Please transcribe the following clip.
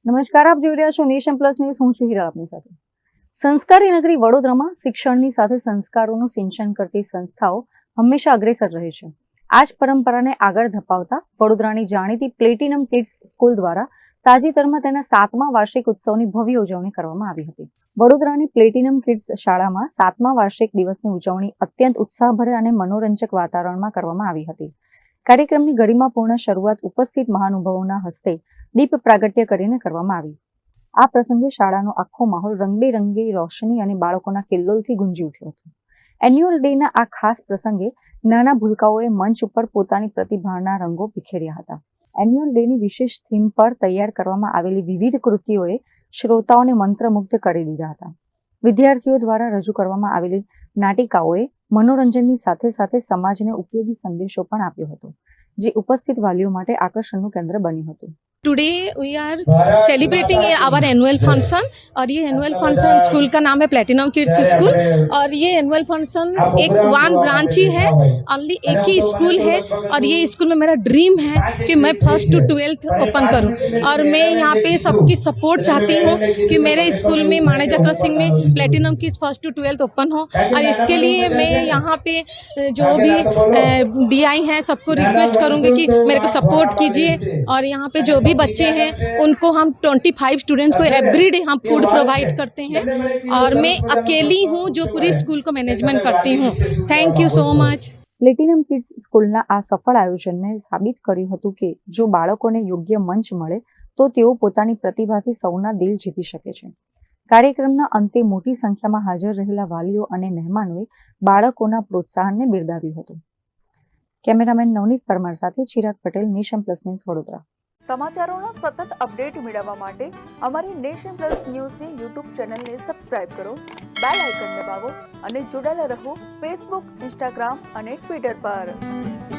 નમસ્કાર, આપ જોઈ રહ્યા છો નેશન પ્લસ ન્યૂઝ. હું છું હીરા આપની સાથે. સંસ્કારી નગરી વડોદરામાં શિક્ષણની સાથે સંસ્કારોનું સિંચન કરતી સંસ્થાઓ હંમેશા અગ્રેસર રહે છે. આ જ પરંપરાને આગળ ધપાવતા વડોદરાની જાણીતી પ્લેટિનમ કિડ્સ સ્કૂલ દ્વારા તાજેતરમાં તેના 7મા વાર્ષિક ઉત્સવની ભવ્ય ઉજવણી કરવામાં આવી હતી. વડોદરાની પ્લેટિનમ કિડ્સ શાળામાં 7મા વાર્ષિક દિવસની ઉજવણી અત્યંત ઉત્સાહભર્યા અને મનોરંજક વાતાવરણમાં કરવામાં આવી હતી. કાર્યક્રમની ગરિમાપૂર્ણ શરૂઆત ઉપસ્થિત મહાનુભાવોના હસ્તે દીપ પ્રાગટ્ય કરીને કરવામાં આવી. આ પ્રસંગે શાળાનો આખો માહોલ રંગબેરંગી રોશની અને બાળકોના કિલ્લોલથી ગુંજી ઉઠ્યો હતો. એન્યુઅલ ડેના આ ખાસ પ્રસંગે નાના ભૂલકાઓએ મંચ ઉપર પોતાની પ્રતિભાના રંગો બિખેર્યા હતા. એન્યુઅલ ડેની વિશેષ થીમ પર તૈયાર કરવામાં આવેલી વિવિધ કૃતિઓએ શ્રોતાઓને મંત્રમુગ્ધ કરી દીધા હતા. વિદ્યાર્થીઓ દ્વારા રજૂ કરવામાં આવેલી નાટિકાઓએ મનોરંજનની સાથે સાથે સમાજને ઉપયોગી સંદેશો પણ આપ્યો હતો, જે ઉપસ્થિત વાલીઓ માટે આકર્ષણનું કેન્દ્ર બન્યું હતું. Today we are celebrating our annual function और ये एनुअल फंक्शन स्कूल का नाम है प्लेटिनम किड्स स्कूल और ये एनुअल फंक्शन एक वन ब्रांच ही है, ओनली एक ही स्कूल है और ये स्कूल में मेरा ड्रीम है कि मैं 1st to 12th ओपन करूं और मैं यहाँ पे सबकी सपोर्ट चाहती हूँ कि मेरे स्कूल में माणेकचक्र सिंह में platinum kids 1st to 12th open हो और इसके लिए मैं यहाँ पे जो भी DI हैं सबको रिक्वेस्ट करूँगी कि मेरे को सपोर्ट कीजिए और यहाँ पे जो भी बच्चे हैं उनको हम 25 स्टूडेंट्स को एवरीडे हम फूड प्रोवाइड करते हैं और मैं अकेली हूँ जो पूरी स्कूल को मैनेजमेंट करती हूँ. Thank you so much. Platinum kids સ્કૂલના આ સફળ આયોજનને સાબિત કર્યું હતું કે જો બાળકોને યોગ્ય મંચ મળે તો તેઓ પોતાની પ્રતિભાથી સૌના દિલ જીતી શકે છે. કાર્યક્રમના અંતે મોટી સંખ્યામાં હાજર રહેલા વાલીઓ અને મહેમાનોએ બાળકોના પ્રોત્સાહનને બિરદાવ્યું હતું. કેમેરામેન નવનીત પરમાર સાથે Chirag Patel, Nation Plus News, Vadodara. સમાચારોના સતત અપડેટ મેળવવા માટે અમારી નેશન પ્લસ ન્યૂઝની યુટ્યુબ ચેનલને સબસ્ક્રાઇબ કરો, બેલ આઇકન દબાવો અને જોડાયેલા રહો ફેસબુક, ઇન્સ્ટાગ્રામ અને ટ્વિટર પર.